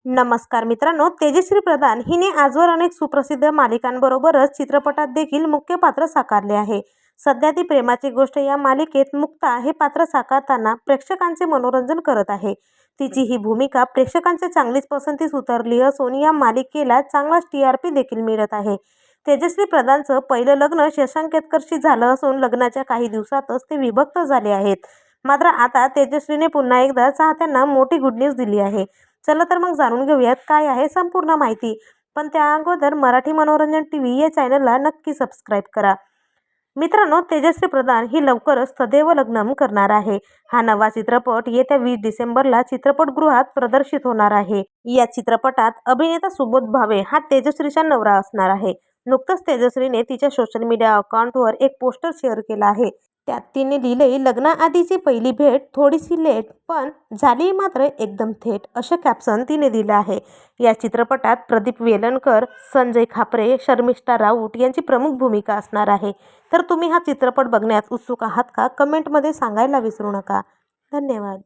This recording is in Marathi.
नमस्कार मित्रांनो, तेजश्री प्रधान हिने आजवर अनेक सुप्रसिद्ध मालिकांबरोबरच चित्रपटात देखील मुख्य पात्र साकारले आहे. सध्या ती प्रेमाची गोष्ट या मालिकेत मुक्ता हे पात्र साकारताना प्रेक्षकांचे मनोरंजन करत आहे. तिची ही भूमिका प्रेक्षकांच्या चांगलीच पसंतीस उतरली असून या मालिकेला चांगलाच TRP देखील मिळत आहे. तेजश्री प्रधानचं पहिलं लग्न शशांक केतकरशी झालं असून लग्नाच्या काही दिवसातच ते विभक्त झाले आहेत. मात्र आता तेजश्रीने पुन्हा एकदा चाहत्यांना मोठी गुड न्यूज दिली आहे. चला तर मग जाणून घेऊयात काय आहे संपूर्ण माहिती. पण त्या अगोदर मराठी मनोरंजन TV या चॅनलला नक्की सबस्क्राईब करा. मित्रांनो, तेजश्री प्रधान ही लवकरच सदैव लग्नम करणार आहे. हा नवा चित्रपट येत्या 20 डिसेंबरला चित्रपटगृहात प्रदर्शित होणार आहे. या चित्रपटात अभिनेता सुबोध भावे हा तेजश्रीचा नवरा असणार आहे. नुकतंच तेजश्रीने तिच्या सोशल मीडिया अकाउंटवर एक पोस्टर शेअर केला आहे. त्यात तिने लिहिलंय, लग्नाआधीची पहिली भेट थोडीशी लेट पण झाली मात्र एकदम थेट, असं कॅप्शन तिने दिलं आहे. या चित्रपटात प्रदीप वेलणकर, संजय खापरे, शर्मिष्ठा राऊत यांची प्रमुख भूमिका असणार आहे. तर तुम्ही हा चित्रपट बघण्यास उत्सुक आहात का? कमेंटमध्ये सांगायला विसरू नका. धन्यवाद.